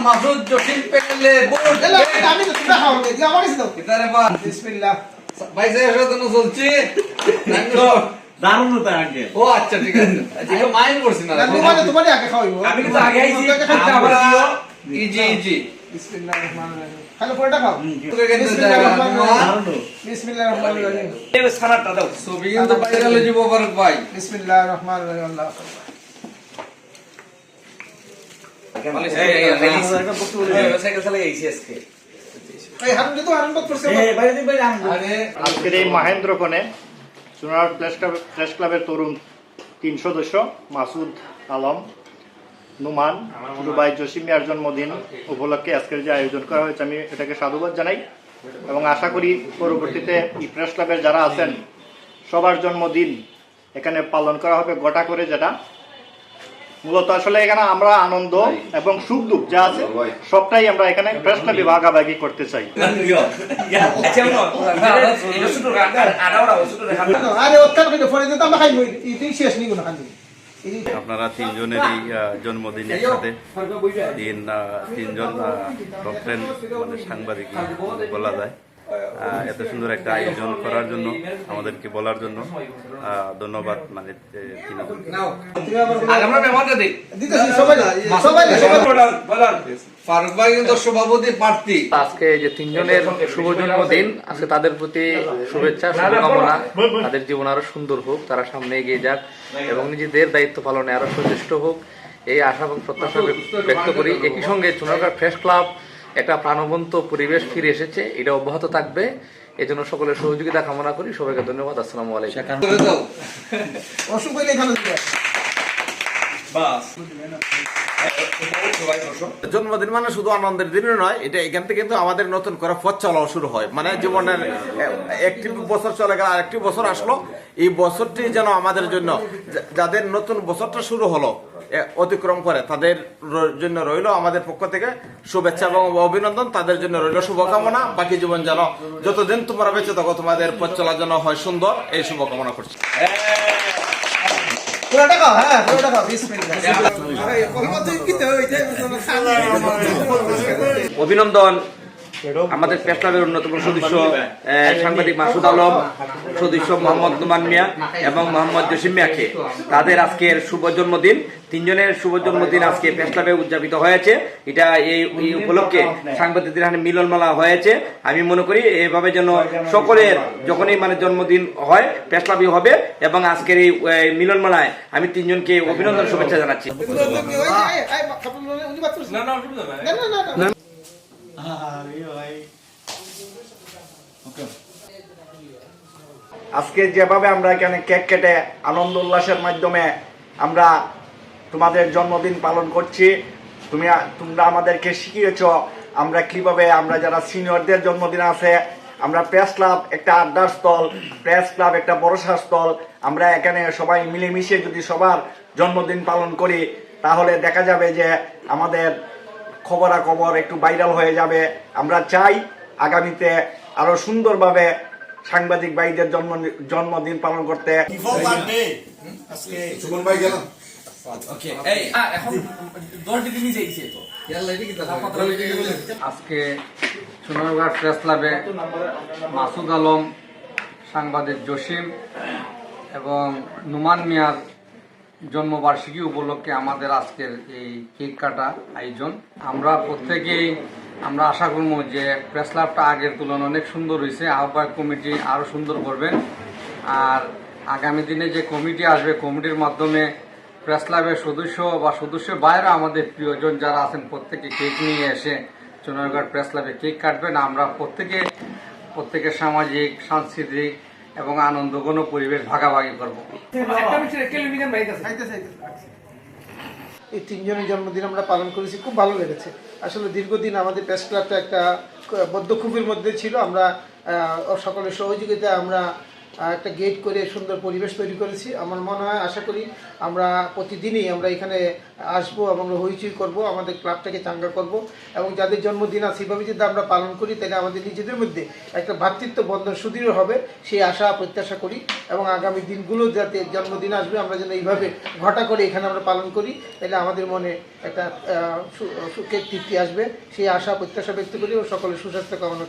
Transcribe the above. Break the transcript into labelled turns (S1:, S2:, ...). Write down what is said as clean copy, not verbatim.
S1: মাসুদ জসিম পেলে আমি তো তোমরা খাও কে আমার কাছে দাও কিতারে বা বিসমিল্লাহ ভাই যাই জন্য চলছি
S2: দারুণ তো আগে
S1: ও আচ্ছা ঠিক আছে আজকে মাইন্ড করছিস না তোমারে আগে খাওয়াইবো
S2: আমি তো আগে আইছি
S1: আমরা ইজি বিসমিল্লাহির রহমানির রহিম খালি পড়টা খাও বিসমিল্লাহির রহমানির রহিম
S2: এই সালাদটা দাও
S1: ছবি কিন্তু ভাইরাল জীব বরক ভাই বিসমিল্লাহির রহমানির রহিম আল্লাহ
S3: আজকের এই মহেন্দ্রকোণে চুনার প্রেস ক্লাবের তরুণ 3 সদস্য মাসুদ আলম, নুমান, দুবাই জসিম মিয়ার জন্মদিন উপলক্ষে আজকের যে আয়োজন করা হয়েছে আমি এটাকে সাধুবাদ জানাই এবং আশা করি পরবর্তীতে এই প্রেস ক্লাবের যারা আছেন সবার জন্মদিন এখানে পালন করা হবে গোটা করে, যেটা মূলত আসলে এখানে আমরা আনন্দ এবং সুখ দুঃখ যা আছে সবটাই আমরা এখানে প্রেস ক্লাবে ভাগাভাগি করতে চাই।
S4: আপনারা তিনজনেরই জন্মদিনের সাথে তিনজন টপ ফ্রেন্ড মানে সাংবাদিক বলা যায়। এত সুন্দর একটা আয়োজন করার জন্য আমাদেরকে বলার জন্য ধন্যবাদ। মানে
S1: ফারুক ভাই কিন্তু সভাপতি প্রার্থী।
S5: আজকে যে তিনজনের শুভ জন্মদিন, আজকে তাদের প্রতি শুভেচ্ছা শুভকামনা, তাদের জীবন আরো সুন্দর হোক, তারা সামনে এগিয়ে যাক এবং নিজেদের দায়িত্ব পালনে আরো সচেষ্ট হোক, এই আশা এবং প্রত্যাশা ব্যক্ত করি। একই সঙ্গে চুনারগাঁ প্রেস ক্লাব একটা প্রাণবন্ত পরিবেশ ফিরে এসেছে, এটা অব্যাহত থাকবে, এই জন্য সকলের সহযোগিতা কামনা করি। সবাইকে ধন্যবাদ। আসসালামু আলাইকুম।
S6: জন্মদিন মানে শুধু আনন্দের দিনই নয়, এটা এখান থেকে কিন্তু আমাদের নতুন করে পথ চলা শুরু হয়। মানে জীবনের একটি বছর চলে গেল, আরেকটি বছর আসলো, এই বছরটি যেন আমাদের জন্য, যাদের নতুন বছরটা শুরু হলো অতিক্রম করে, তাদের জন্য রইল আমাদের পক্ষ থেকে শুভেচ্ছা এবং অভিনন্দন। তাদের জন্য রইল শুভকামনা। বাকি জীবন যেন যতদিন তোমরা বেঁচে থাকো তোমাদের পথ চলা যেন হয় সুন্দর, এই শুভকামনা করছি।
S5: অভিনন্দন আমাদের প্রেস ক্লাবের অন্যতম সদস্য সাংবাদিক মাসুদ আলম, সদস্য মোহাম্মদ নুমান মিয়া এবং মোহাম্মদ জসিম মিয়াকে, তাদের আজকের শুভ জন্মদিন। তিনজনের শুভ জন্মদিন আজকে প্রেস ক্লাবে উদযাপিত হয়েছে। এটা এই উপলক্ষে সাংবাদিকদের এখানে মিলনমেলা হয়েছে। আমি মনে করি এভাবে যেন সকলের যখনই মানে জন্মদিন হয় প্রেস ক্লাবে হবে, এবং আজকের এই মিলনমেলায় আমি তিনজনকে অভিনন্দন শুভেচ্ছা জানাচ্ছি।
S3: আজকে যেভাবে আমরা এখানে কেক কেটে আনন্দ উল্লাসের মাধ্যমে আমরা তোমাদের জন্মদিন পালন করছি, তোমরা আমাদেরকে শিখিয়েছ আমরা কিভাবে, আমরা যারা সিনিয়রদের জন্মদিন আছে, আমরা প্রেস ক্লাব একটা আড্ডার স্থল, প্রেস ক্লাব একটা ভরসার স্থল। আমরা এখানে সবাই মিলেমিশে যদি সবার জন্মদিন পালন করি তাহলে দেখা যাবে যে আমাদের খবরাখবর একটু ভাইরাল হয়ে যাবে। আমরা চাই আগামীতে আরো সুন্দরভাবে সাংবাদিক ভাইদের জন্মদিন পালন করতে।
S5: আজকে চুনারগাঁ প্রেস ক্লাবে মাসুদ আলম, সাংবাদিক জসিম এবং নুমান মিয়ার জন্মবার্ষিকী উপলক্ষে আমাদের আজকের এই কেক কাটা আয়োজন। আমরা প্রত্যেকেই আমরা আশা করবো যে প্রেস ক্লাবটা আগের তুলনায় অনেক সুন্দর হয়েছে, আহ্বায়ক কমিটি আরও সুন্দর করবেন। আর আগামী দিনে যে কমিটি আসবে, কমিটির মাধ্যমে প্রেস ক্লাবের সদস্য বা সদস্যের বাইরে আমাদের প্রিয়জন যারা আছেন প্রত্যেকে কেক নিয়ে এসে চুনারগাঁ প্রেস ক্লাবে কেক কাটবেন। আমরা প্রত্যেকের সামাজিক, সাংস্কৃতিক এবং আনন্দঘন পরিবেশ ভাগাভাগি করবো।
S1: এই তিনজনের জন্মদিন আমরা পালন করেছি, খুব ভালো লেগেছে। আসলে দীর্ঘদিন আমাদের প্রেস ক্লাবটা একটা বদ্ধ খুবির মধ্যে ছিল। আমরা সকলের সহযোগিতায় আমরা
S2: একটা গেট করে সুন্দর পরিবেশ তৈরি করেছি। আমার মনে হয়, আশা করি আমরা প্রতিদিনই আমরা এখানে আসবো এবং হইচই করব, আমাদের ক্লাবটাকে চাঙ্গা করব এবং যাদের জন্মদিন আছে এভাবে যদি আমরা পালন করি তাহলে আমাদের নিজেদের মধ্যে একটা ভ্রাতৃত্ব বন্ধন সুদৃঢ় হবে, সেই আশা প্রত্যাশা করি। এবং আগামী দিনগুলো যাতে জন্মদিন আসবে আমরা যেন এইভাবে ঘটা করে এখানে আমরা পালন করি, তাহলে আমাদের মনে একটা সুখের তৃপ্তি আসবে, সেই আশা প্রত্যাশা ব্যক্ত করি ও সকলের সুস্বাস্থ্য কামনা করি।